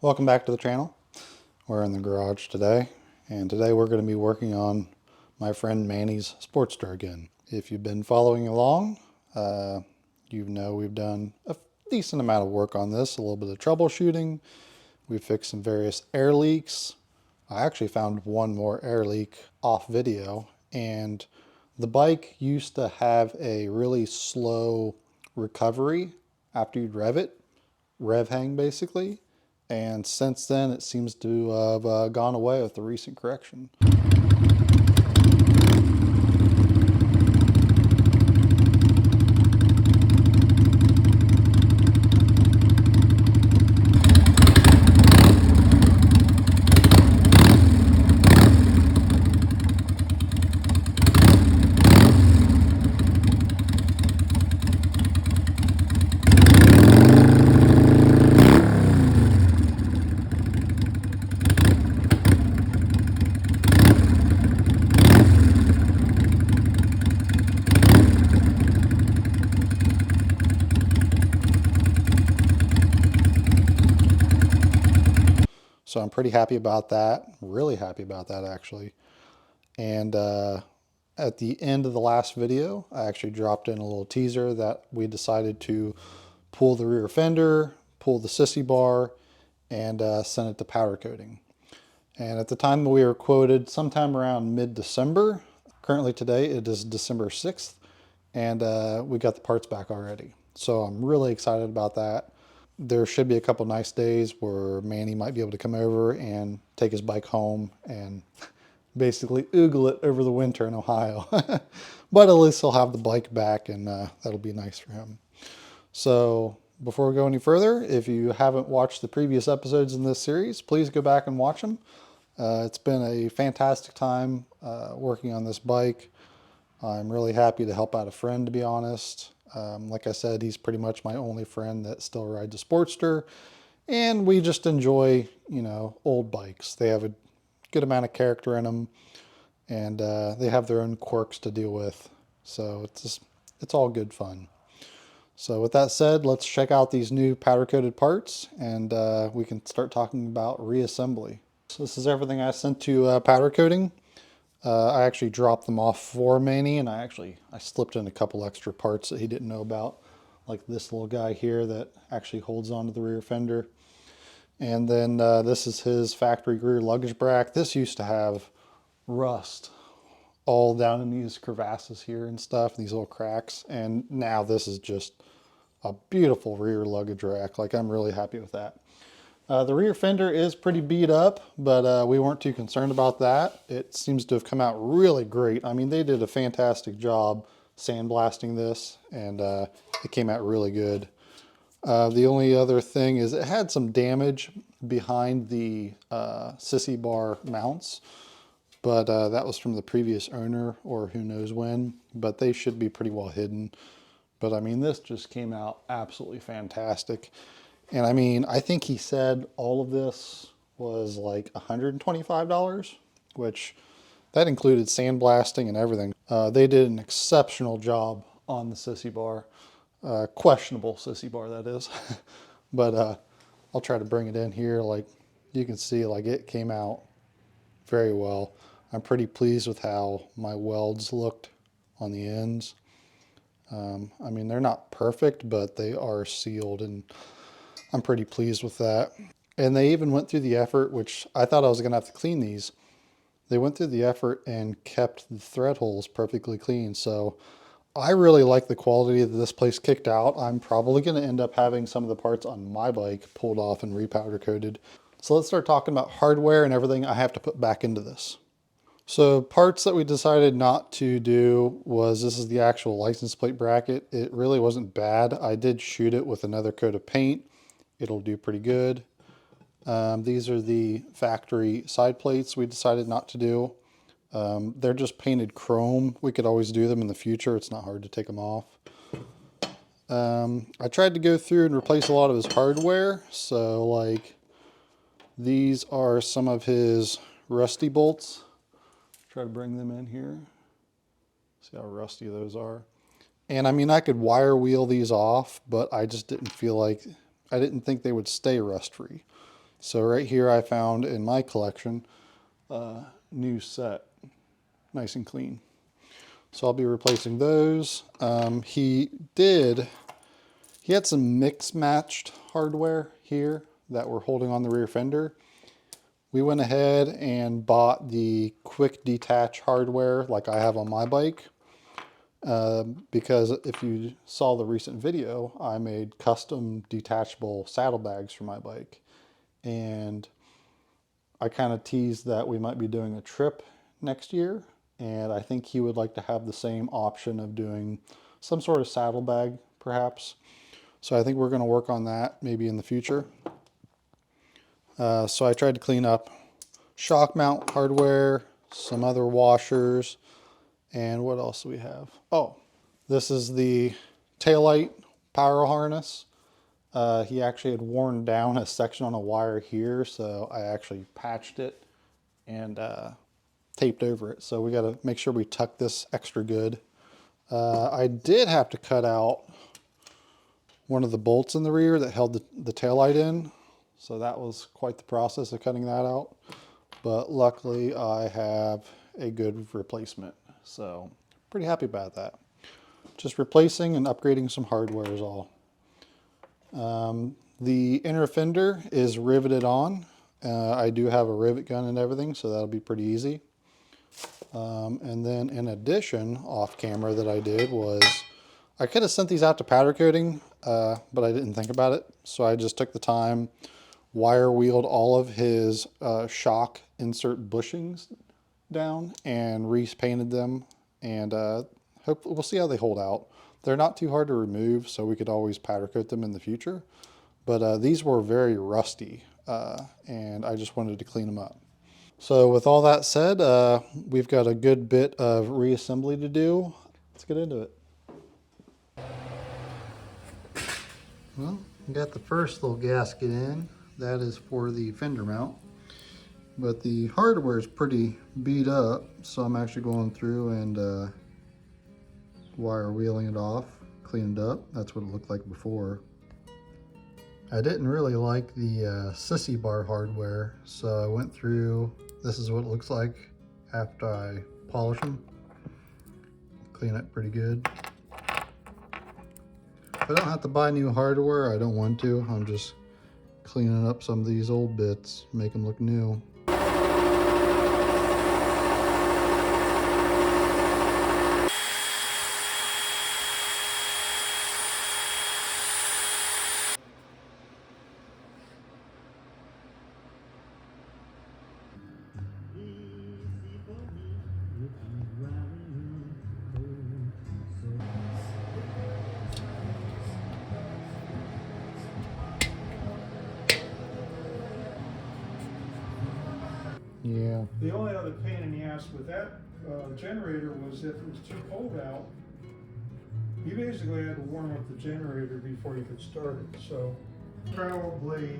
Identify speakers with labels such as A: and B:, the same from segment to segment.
A: Welcome back to the channel. We're in the garage today, and today we're going to be working on my friend Mannys Sportster again. If you've been following along, you know we've done a decent amount of work on this, a little bit of troubleshooting. We fixed some various air leaks. I actually found one more air leak off video, and the bike used to have a really slow recovery after you'd rev hang basically. And since then, it seems to have gone away with the recent correction. So I'm pretty happy about that, really happy about that actually. And at the end of the last video, I actually dropped in a little teaser that we decided to pull the rear fender, pull the sissy bar, and send it to powder coating. And at the time we were quoted sometime around mid-December. Currently today it is December 6th, and we got the parts back already. So I'm really excited about that. There should be a couple nice days where Manny might be able to come over and take his bike home and basically oogle it over the winter in Ohio. But at least he'll have the bike back, and that'll be nice for him. So before we go any further, if you haven't watched the previous episodes in this series, please go back and watch them. It's been a fantastic time working on this bike. I'm really happy to help out a friend, to be honest. Like I said, he's pretty much my only friend that still rides a Sportster, and we just enjoy, old bikes. They have a good amount of character in them, and they have their own quirks to deal with. So it's all good fun. So with that said, let's check out these new powder coated parts, and we can start talking about reassembly. So this is everything I sent to powder coating. I actually dropped them off for Manny, and I slipped in a couple extra parts that he didn't know about, like this little guy here that actually holds onto the rear fender. And then this is his factory rear luggage bracket. This used to have rust all down in these crevasses here and stuff, these little cracks. And now this is just a beautiful rear luggage rack. Like, I'm really happy with that. The rear fender is pretty beat up, but we weren't too concerned about that. It seems to have come out really great. I mean, they did a fantastic job sandblasting this, and it came out really good. The only other thing is it had some damage behind the sissy bar mounts, but that was from the previous owner, or who knows when, but they should be pretty well hidden. But I mean, this just came out absolutely fantastic. And I mean, I think he said all of this was like $125, which that included sandblasting and everything. They did an exceptional job on the sissy bar. Questionable sissy bar, that is. But I'll try to bring it in here. Like, you can see, like, it came out very well. I'm pretty pleased with how my welds looked on the ends. I mean, they're not perfect, but they are sealed, and I'm pretty pleased with that. And they even went through the effort, which I thought I was going to have to clean these. They went through the effort and kept the thread holes perfectly clean. So I really like the quality that this place kicked out. I'm probably going to end up having some of the parts on my bike pulled off and repowder coated. So let's start talking about hardware and everything I have to put back into this. So parts that we decided not to do was, this is the actual license plate bracket. It really wasn't bad. I did shoot it with another coat of paint. It'll do pretty good. These are the factory side plates we decided not to do. They're just painted chrome. We could always do them in the future. It's not hard to take them off. I tried to go through and replace a lot of his hardware. So like, these are some of his rusty bolts. Try to bring them in here. See how rusty those are. And I mean, I could wire wheel these off, but I just didn't feel like, I didn't think they would stay rust free. So right here I found in my collection a new set, nice and clean. So I'll be replacing those. He had some mix matched hardware here that were holding on the rear fender. We went ahead and bought the quick detach hardware like I have on my bike. Because if you saw the recent video, I made custom detachable saddlebags for my bike. And I kind of teased that we might be doing a trip next year. And I think he would like to have the same option of doing some sort of saddlebag, perhaps. So I think we're going to work on that maybe in the future. So I tried to clean up shock mount hardware, some other washers, and what else do we have? Oh, this is the taillight power harness. He actually had worn down a section on a wire here, so I actually patched it and taped over it. So we got to make sure we tuck this extra good. I did have to cut out one of the bolts in the rear that held the taillight in. So that was quite the process of cutting that out. But luckily I have a good replacement. So pretty happy about that. Just replacing and upgrading some hardware is all. The inner fender is riveted on. I do have a rivet gun and everything, so that'll be pretty easy. And then in addition, off camera that I did was, I could have sent these out to powder coating, but I didn't think about it. So I just took the time, wire wheeled all of his shock insert bushings down and repainted them. And we'll see how they hold out. They're not too hard to remove, so we could always powder coat them in the future. But these were very rusty, and I just wanted to clean them up. So with all that said, we've got a good bit of reassembly to do. Let's get into it. Well, we got the first little gasket in. That is for the fender mount. But the hardware is pretty beat up, so I'm actually going through and wire wheeling it off, clean it up. That's what it looked like before. I didn't really like the sissy bar hardware, so I went through. This is what it looks like after I polish them. Clean it pretty good. I don't have to buy new hardware. I don't want to. I'm just cleaning up some of these old bits, make them look new. Yeah.
B: The only other pain in the ass with that generator was if it was too cold out, you basically had to warm up the generator before you could start it. So probably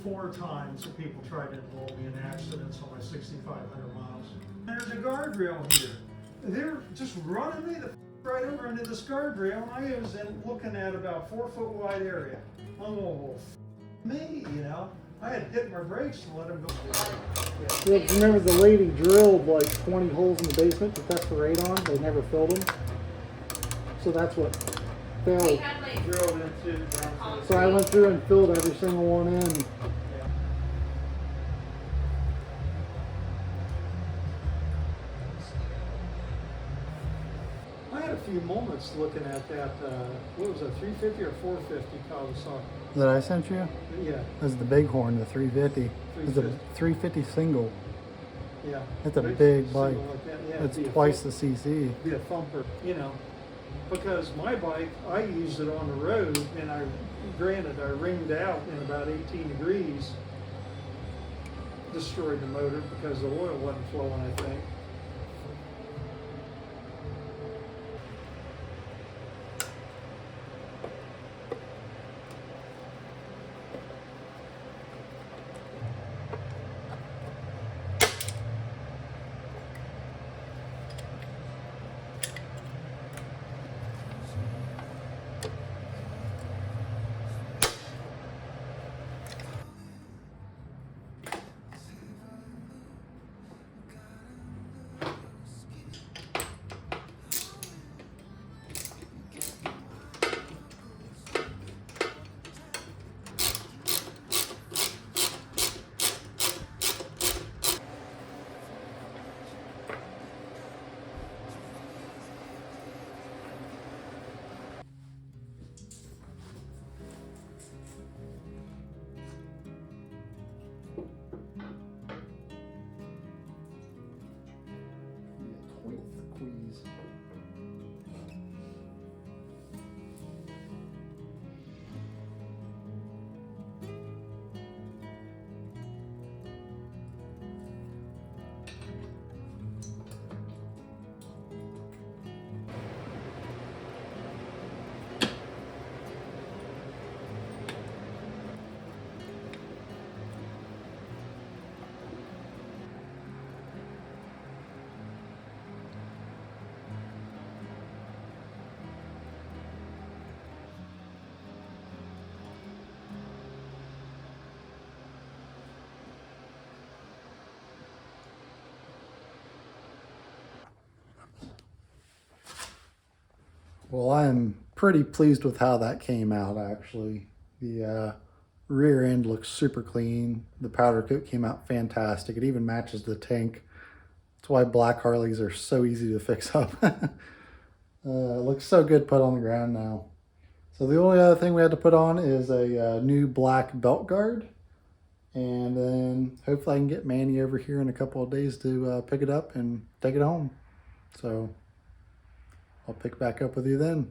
B: 4 times that people tried to involve me in accidents on my 6,500 miles. And there's a guardrail here. They're just running me right over into this guardrail. I was looking at about 4-foot wide area. I'm going, well, me, you know. I had hit my brakes and let them go. Yeah. Remember the lady drilled like 20 holes in the basement to test the radon? They never filled them. So that's what failed. Drilled into. So I went through and filled every single one in. Yeah. I had a few moments looking at that, what was it, 350 or 450 Kawasaki?
A: That I sent you?
B: Yeah.
A: This is the Bighorn, the 350. It's a 350 single.
B: Yeah.
A: It's a big bike.
B: Like that. Yeah,
A: it's twice the CC.
B: Be a thumper, you know. Because my bike, I used it on the road, and I ringed out in about 18 degrees. Destroyed the motor because the oil wasn't flowing, I think.
A: Well, I'm pretty pleased with how that came out, actually. The rear end looks super clean. The powder coat came out fantastic. It even matches the tank. That's why black Harleys are so easy to fix up. It looks so good put on the ground now. So the only other thing we had to put on is a new black belt guard. And then hopefully I can get Manny over here in a couple of days to pick it up and take it home. So I'll pick back up with you then.